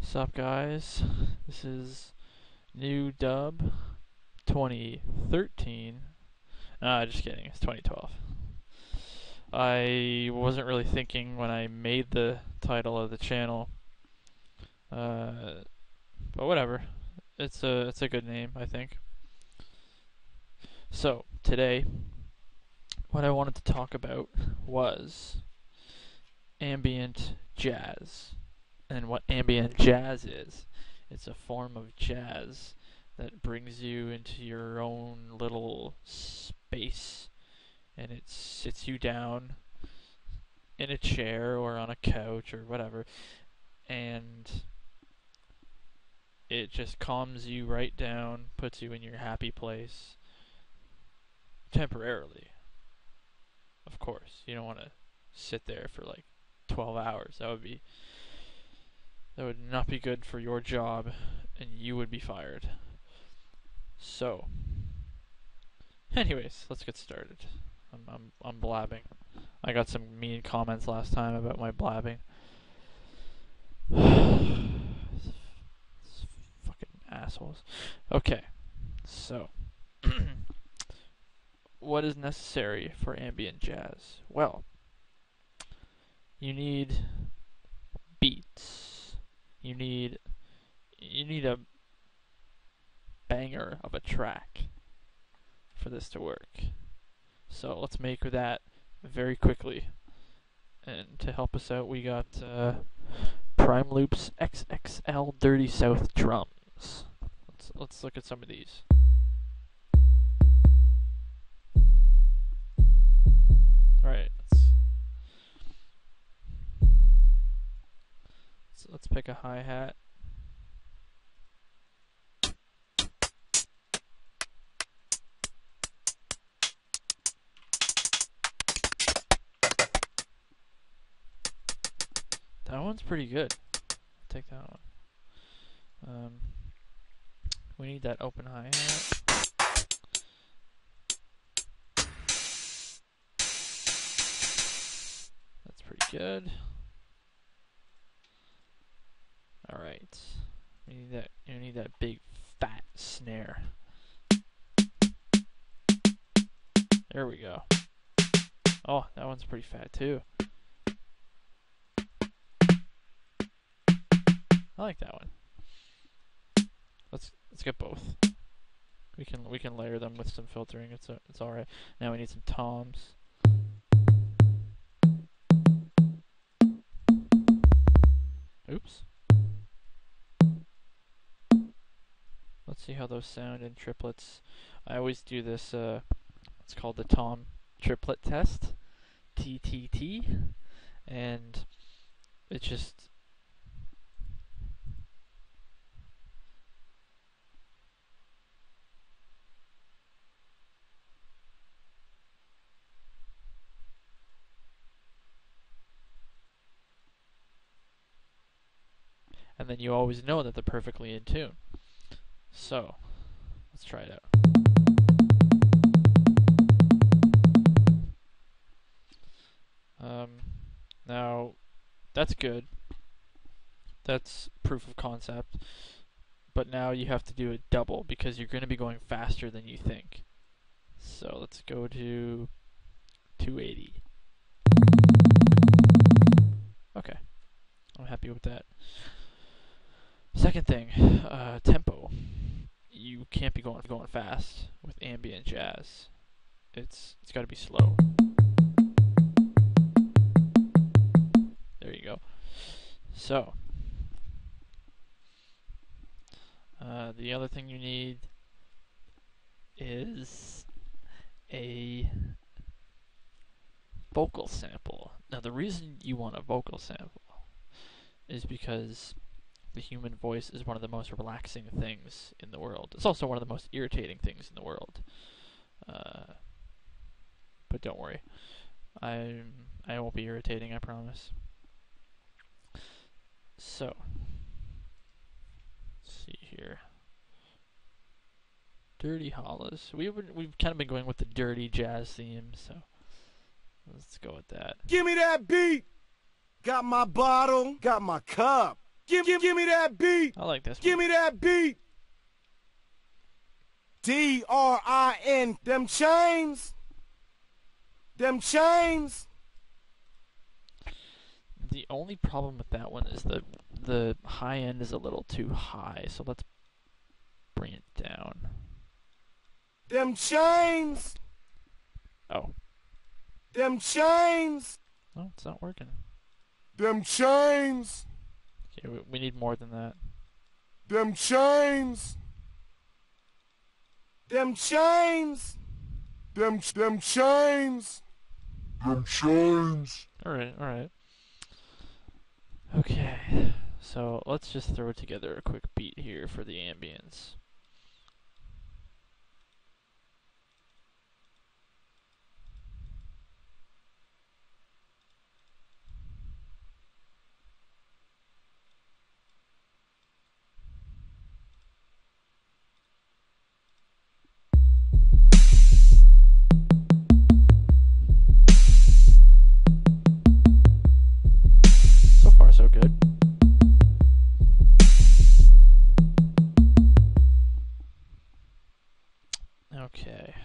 What's up, guys? This is new dub 2013. Just kidding. It's 2012. I wasn't really thinking when I made the title of the channel, but whatever. It's a good name, I think. So today, what I wanted to talk about was ambient jazz. And what ambient jazz is, it's a form of jazz that brings you into your own little space, and it sits you down in a chair or on a couch or whatever, and it just calms you right down, puts you in your happy place temporarily. Of course, you don't want to sit there for like 12 hours. That would not be good for your job, and you would be fired. So, anyways, let's get started. I'm blabbing. I got some mean comments last time about my blabbing. Fucking assholes. Okay, so what is necessary for ambient jazz? Well, you need beats. You need a banger of a track for this to work. So let's make that very quickly. And to help us out, we got Prime Loop's XXL Dirty South drums. Let's look at some of these. All right, let's pick a hi-hat. That one's pretty good. I'll take that one. We need that open hi-hat. That's pretty good. Alright. You need that big fat snare. There we go. Oh, that one's pretty fat too. I like that one. Let's get both. We can layer them with some filtering. It's all right. Now we need some toms. Oops. Let's see how those sound in triplets. I always do this. It's called the tom triplet test, TTT, and it just. And then you always know that they're perfectly in tune. So, let's try it out. Now, that's good. That's proof of concept. But now you have to do it double because you're going to be going faster than you think. So let's go to 280. Okay, I'm happy with that. Second thing, tempo. You can't be going fast with ambient jazz. It's got to be slow. There you go. So, the other thing you need is a vocal sample. Now, the reason you want a vocal sample is because the human voice is one of the most relaxing things in the world. It's also one of the most irritating things in the world. But don't worry, I won't be irritating, I promise. So, let's see here. Dirty Hollows. We've kind of been going with the dirty jazz theme, so let's go with that. Give me that beat. Got my bottle, got my cup. Give me that beat. I like this Give one. me that beat. D-R-I-N. Them chains. Them chains. The only problem with that one is the high end is a little too high, so let's bring it down. Them chains. Oh. Them chains. No, it's not working. Them chains. Okay, we need more than that. Them chains. Them chains. Them chains. Them chains. Alright. Okay, so let's just throw together a quick beat here for the ambience. So far, so good. Okay.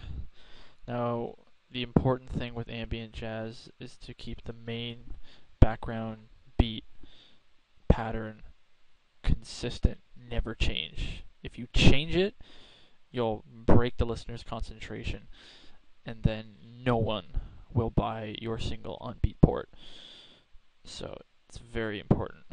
Now, the important thing with ambient jazz is to keep the main background beat pattern consistent, never change. If you change it, you'll break the listener's concentration, and then no one will buy your single on Beatport. So it's very important.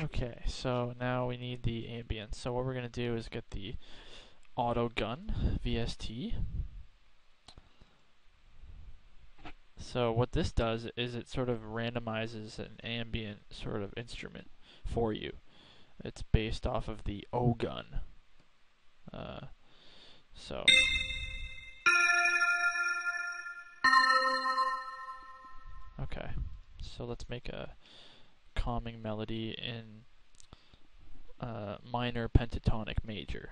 Okay, so now we need the ambience. So what we're going to do is get the auto gun VST. So what this does is it sort of randomizes an ambient sort of instrument for you. It's based off of the O gun. So okay, so let's make a calming melody in minor pentatonic major.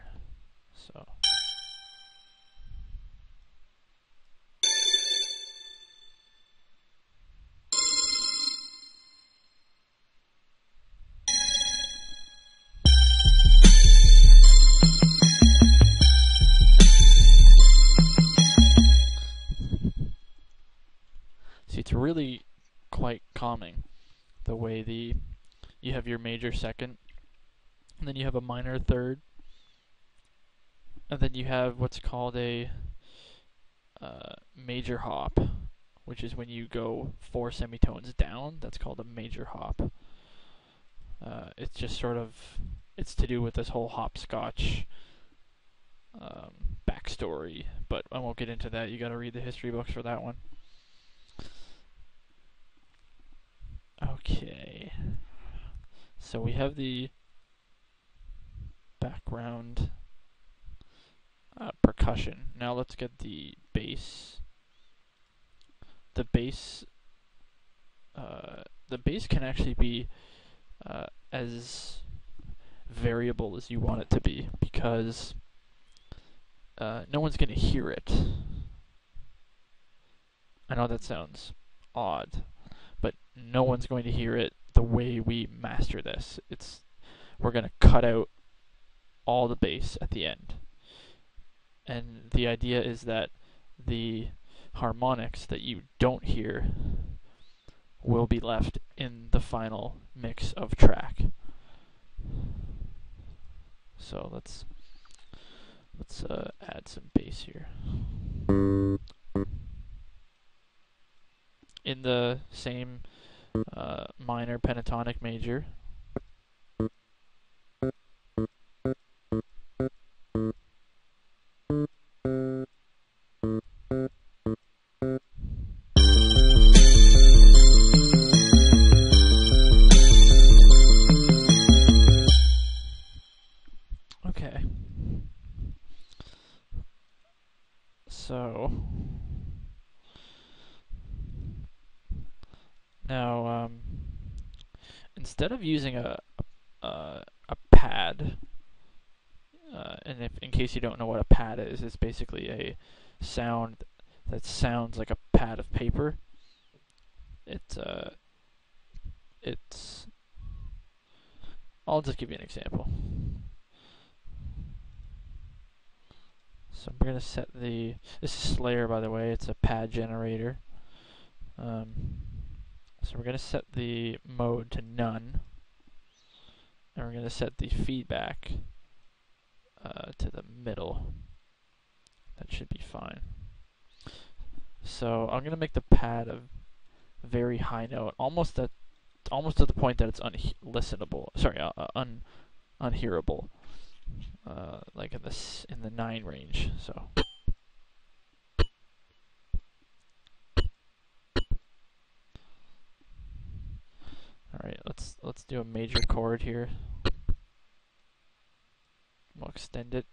So. See, it's really quite calming the way you have your major second, and then you have a minor third, and then you have what's called a major hop, which is when you go 4 semitones down. That's called a major hop. It's just sort of, it's to do with this whole hopscotch backstory, but I won't get into that. You gotta read the history books for that one. Okay, so we have the background percussion. Now let's get the bass. The bass can actually be as variable as you want it to be, because no one's going to hear it. I know that sounds odd, but no one's going to hear it the way we master this. We're going to cut out all the bass at the end. And the idea is that the harmonics that you don't hear will be left in the final mix of track. So let's add some bass here. In the same minor pentatonic major. Okay. So now instead of using a pad And if, in case you don't know what a pad is, it's basically a sound that sounds like a pad of paper. It's. I'll just give you an example. So we're gonna set the. This is Slayer, by the way. It's a pad generator. So we're gonna set the mode to none, and we're gonna set the feedback to the middle. That should be fine. So I'm gonna make the pad a very high note, almost to the point that it's unlistenable. Sorry, unhearable. Like in the 9 range. So. All right, let's do a major chord here. We'll extend it.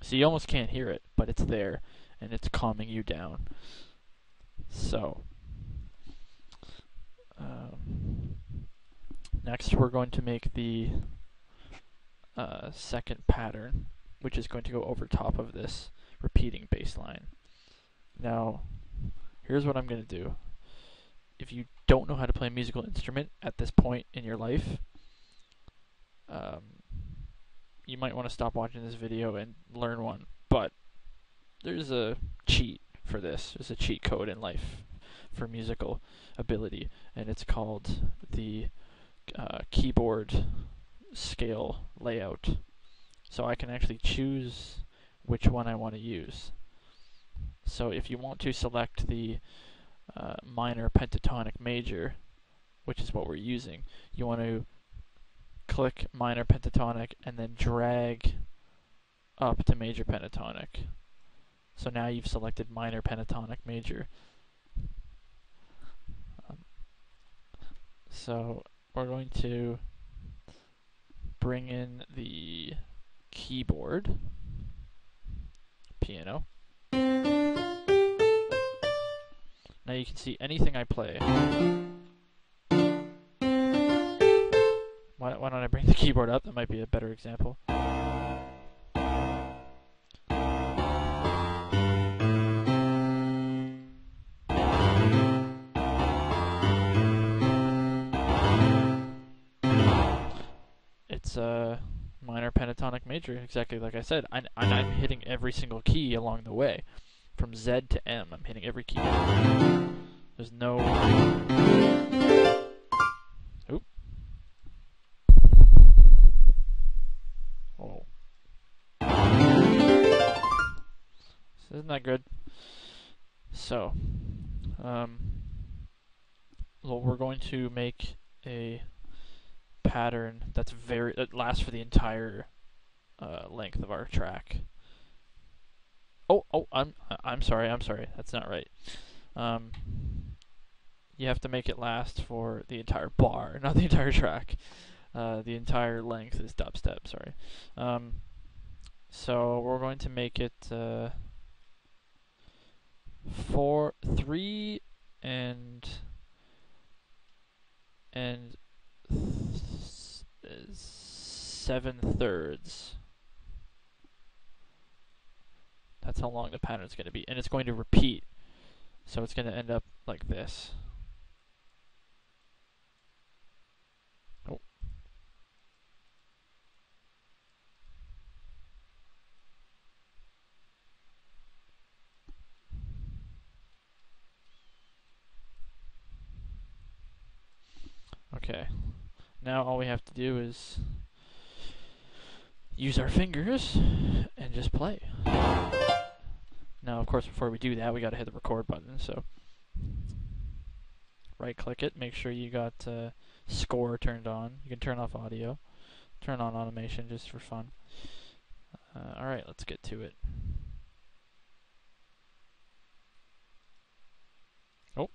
So you almost can't hear it, but it's there, and it's calming you down. So, next we're going to make the second pattern, which is going to go over top of this repeating bass line. Now, here's what I'm going to do. If you don't know how to play a musical instrument at this point in your life, you might want to stop watching this video and learn one. But there's a cheat for this. There's a cheat code in life for musical ability, and it's called the keyboard scale layout. So I can actually choose which one I want to use. So if you want to select the minor pentatonic major, which is what we're using, you want to click minor pentatonic and then drag up to major pentatonic. So now you've selected minor pentatonic major. So we're going to bring in the keyboard, piano. Now you can see anything I play. Why don't I bring the keyboard up? That might be a better example. It's a minor pentatonic major, exactly like I said. And I'm hitting every single key along the way. From Z to M, I'm hitting every key. There's no... Oop. Oh. So isn't that good? So, well, we're going to make a pattern that lasts for the entire length of our track. Oh, I'm sorry. That's not right. You have to make it last for the entire bar, not the entire track. The entire length is dubstep. Sorry. So we're going to make it 3 and 7/3. That's how long the pattern is going to be. And it's going to repeat. So it's going to end up like this. Oh. Okay. Now all we have to do is use our fingers and just play. Now, of course, before we do that, we got to hit the record button. So, right-click it. Make sure you got score turned on. You can turn off audio. Turn on automation just for fun. All right, let's get to it. Oh.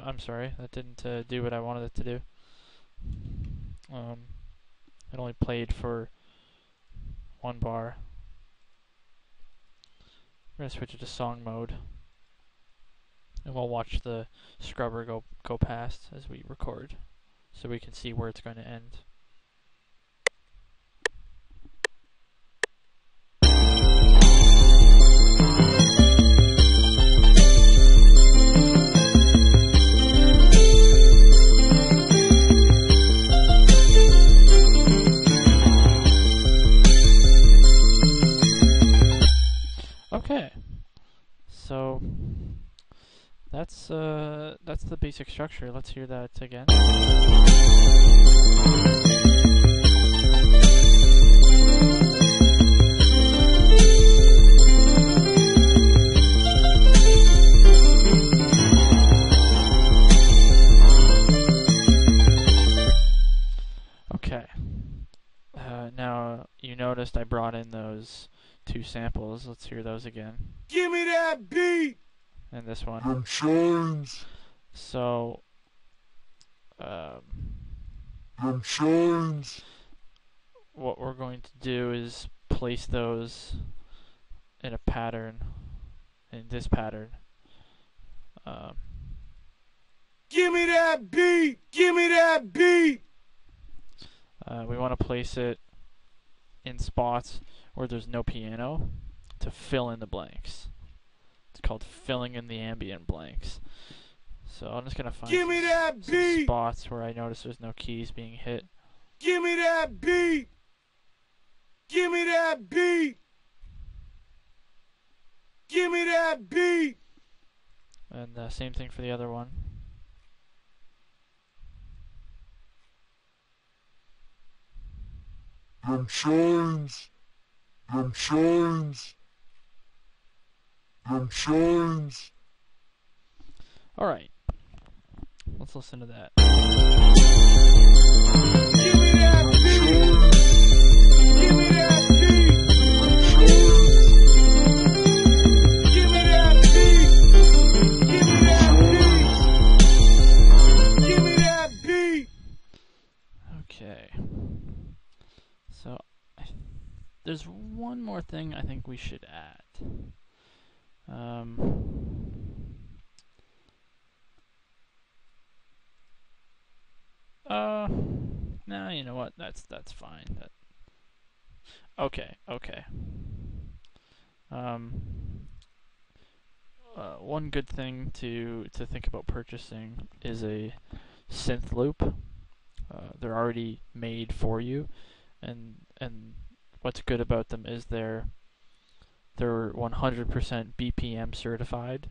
I'm sorry, that didn't do what I wanted it to do. It only played for one bar. We're gonna switch it to song mode, and we'll watch the scrubber go past as we record, so we can see where it's going to end. Okay, so that's the basic structure. Let's hear that again. Okay. Now you noticed I brought in those two samples. Let's hear those again. Give me that beat. And this one. Them chains. So, Them chains. what we're going to do is place those in a pattern, in this pattern. Give me that beat. Give me that beat. We want to place it in spots where there's no piano to fill in the blanks. It's called filling in the ambient blanks. So I'm just going to find Give me that some beat. spots where I notice there's no keys being hit. Give me that beat. Give me that beat. Give me that beat. And same thing for the other one. Them chains. Them chains. Them chains. Alright. Let's listen to that. Give me that beat. Give me that beat. Give me that beat. Give me that beat. Give me that beat. Okay. So, there's one more thing I think we should add. No, you know what? That's fine. Okay. One good thing to think about purchasing is a synth loop. They're already made for you, and what's good about them is they're 100% BPM certified.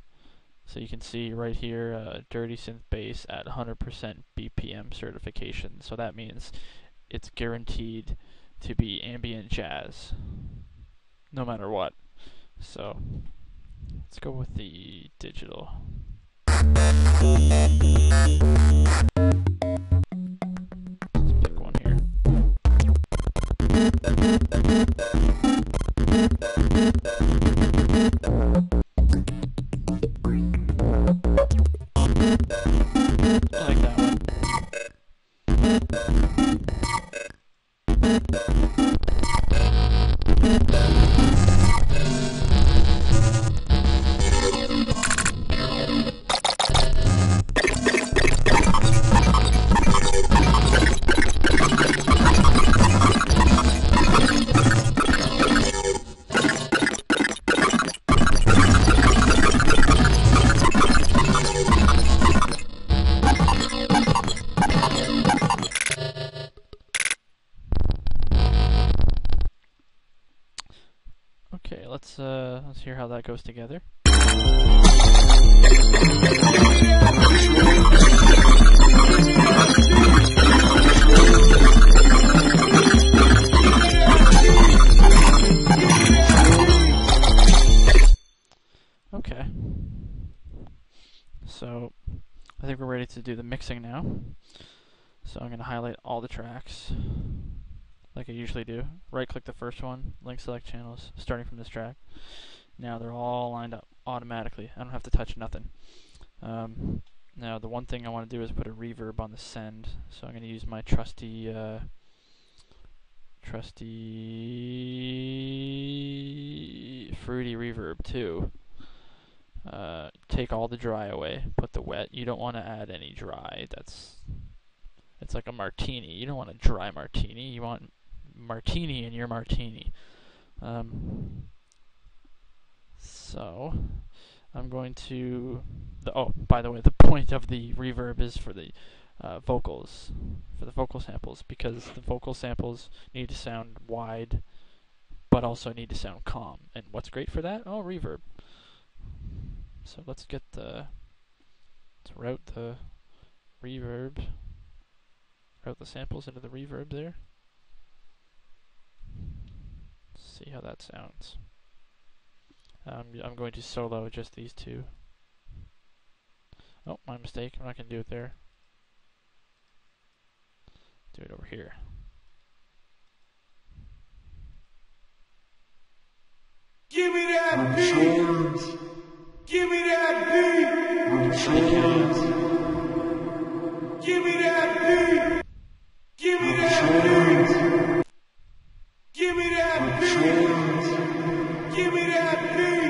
So you can see right here, Dirty Synth Bass at 100% BPM certification. So that means it's guaranteed to be ambient jazz, no matter what. So let's go with the digital. Let's pick one here. I like that one. Okay, let's hear how that goes together. Okay. So I think we're ready to do the mixing now. So I'm going to highlight all the tracks like I usually do. Right click the first one, link select channels, starting from this track. Now they're all lined up automatically. I don't have to touch nothing. Now the one thing I want to do is put a reverb on the send, so I'm going to use my trusty fruity reverb too. Take all the dry away, put the wet. You don't want to add any dry. It's like a martini. You don't want a dry martini. You want martini in your martini. So I'm going to. Oh, by the way, the point of the reverb is for the vocals, for the vocal samples, because the vocal samples need to sound wide, but also need to sound calm. And what's great for that? Oh, reverb. So let's route the reverb, route the samples into the reverb there. See how that sounds. I'm going to solo just these two. Oh, my mistake. I'm not going to do it there. Do it over here. Give me that beat! Give me that beat! Give me that beat! Give me that beat! Give me that beat! Give me that beat!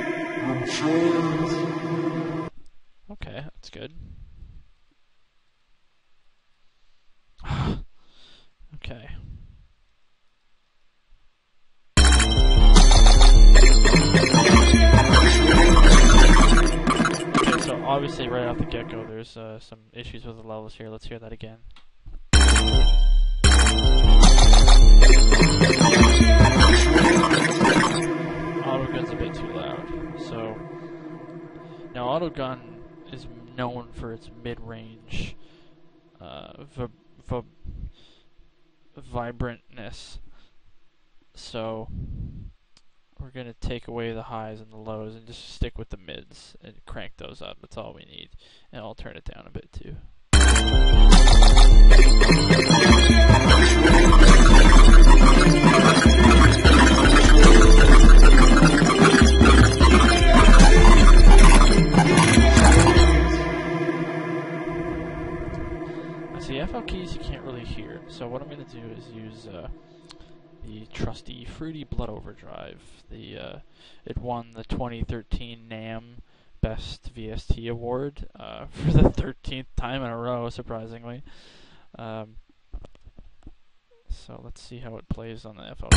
Okay, that's good. Okay. Okay, so obviously right off the get-go there's some issues with the levels here. Let's hear that again. Autogun's a bit too loud. So now Autogun is known for its mid-range vibrantness. So we're going to take away the highs and the lows and just stick with the mids and crank those up. That's all we need. And I'll turn it down a bit too. Now, FL keys you can't really hear. So what I'm going to do is use the trusty Fruity Blood Overdrive. It won the 2013 NAMM Best VST Award for the 13th time in a row, surprisingly. So let's see how it plays on the FL.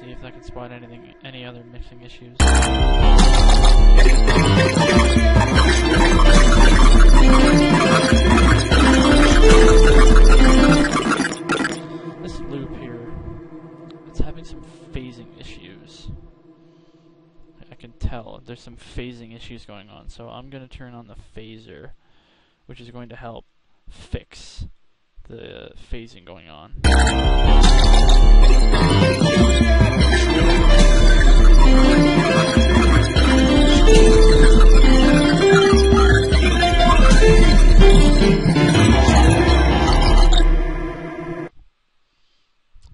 If I can spot any other mixing issues. This loop here, it's having some phasing issues. I can tell there's some phasing issues going on, so I'm going to turn on the phaser, which is going to help fix the phasing going on.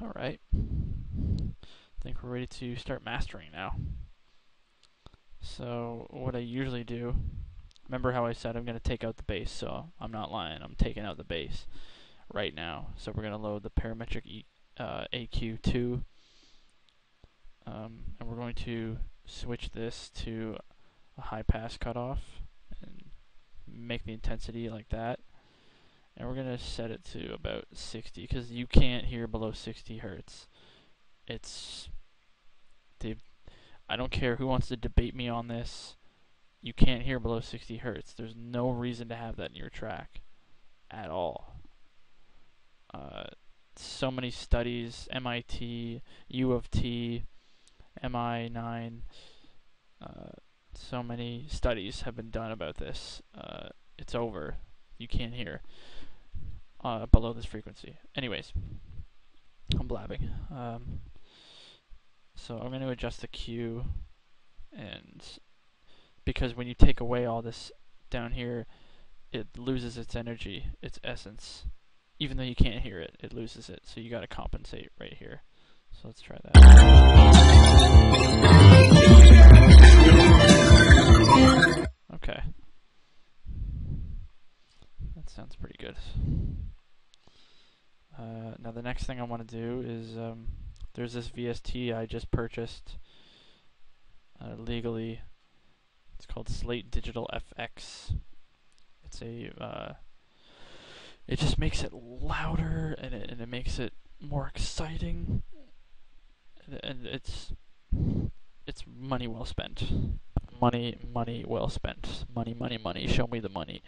Alright. I think we're ready to start mastering now. So what I usually do, remember how I said I'm going to take out the bass, so I'm not lying, I'm taking out the bass right now. So we're going to load the parametric AQ2, and we're going to switch this to a high pass cutoff and make the intensity like that. And we're going to set it to about 60 because you can't hear below 60 hertz. I don't care who wants to debate me on this. You can't hear below 60 hertz. There's no reason to have that in your track at all. So many studies, MIT, U of T, MI9, so many studies have been done about this. It's over. You can't hear below this frequency. Anyways, I'm blabbing. So I'm going to adjust the Q, and because when you take away all this down here, it loses its energy, its essence. Even though you can't hear it, it loses it. So you got to compensate right here. So let's try that. Okay. That sounds pretty good. Now the next thing I want to do is there's this VST I just purchased legally. It's called Slate Digital FX. It's a it just makes it louder and it makes it more exciting, and it's money well spent. Money well spent. Money. Show me the money.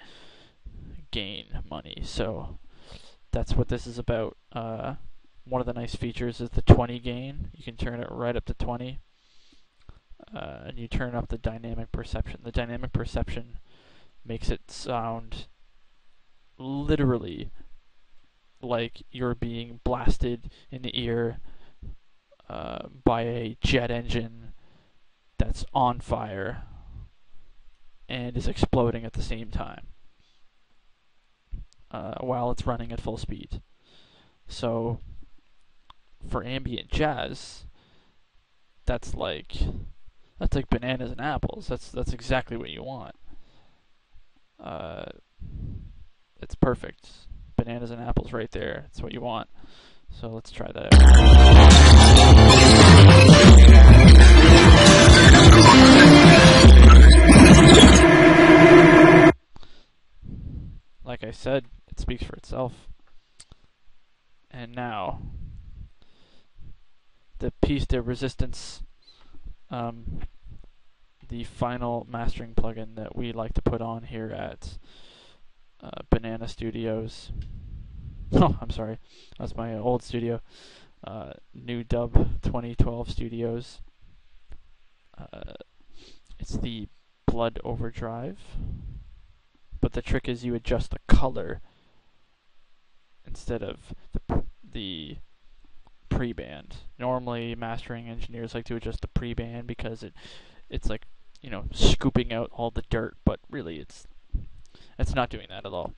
Gain money. So that's what this is about. One of the nice features is the 20 gain. You can turn it right up to 20. And you turn up the dynamic perception. The dynamic perception makes it sound literally like you're being blasted in the ear by a jet engine that's on fire and is exploding at the same time while it's running at full speed. So for ambient jazz, that's like bananas and apples. That's exactly what you want. It's perfect. Bananas and apples right there. That's what you want. So let's try that out. Like I said, it speaks for itself. And now, the piece de resistance, the final mastering plugin that we like to put on here at Banana Studios. Oh, I'm sorry. That's my old studio. New Dub 2012 Studios. It's the Blood Overdrive. But the trick is you adjust the color instead of the pre-band. Normally, mastering engineers like to adjust the pre-band because it's like, you know, scooping out all the dirt, but really it's not doing that at all.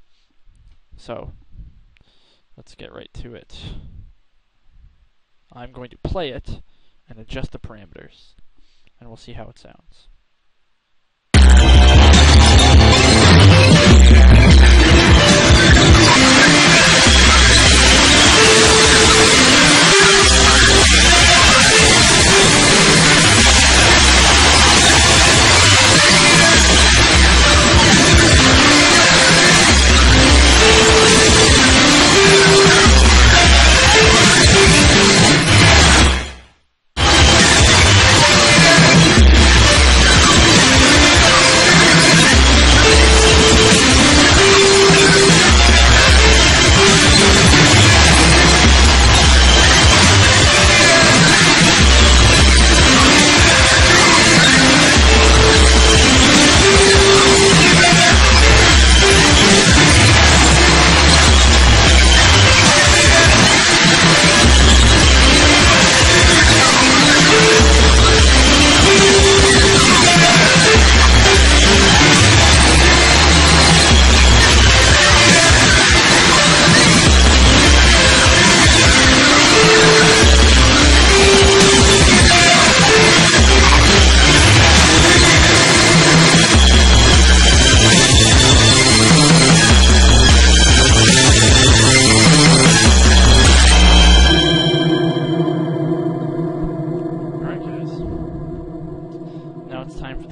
So let's get right to it. I'm going to play it and adjust the parameters, and we'll see how it sounds.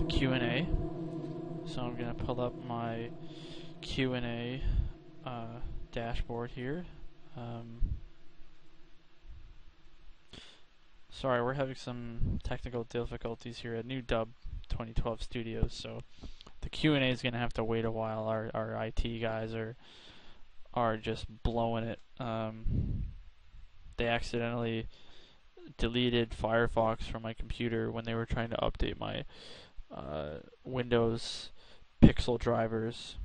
Q&A. So I'm going to pull up my Q&A dashboard here. Sorry, we're having some technical difficulties here at New Dub 2012 Studios, so the Q&A is going to have to wait a while. Our IT guys are just blowing it. They accidentally deleted Firefox from my computer when they were trying to update my Windows Pixel drivers.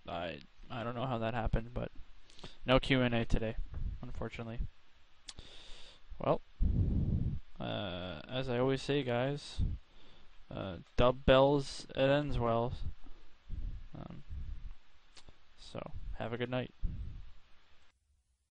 I don't know how that happened, but no Q&A today, unfortunately. Well, as I always say, guys, dub bells, it ends well. So, have a good night.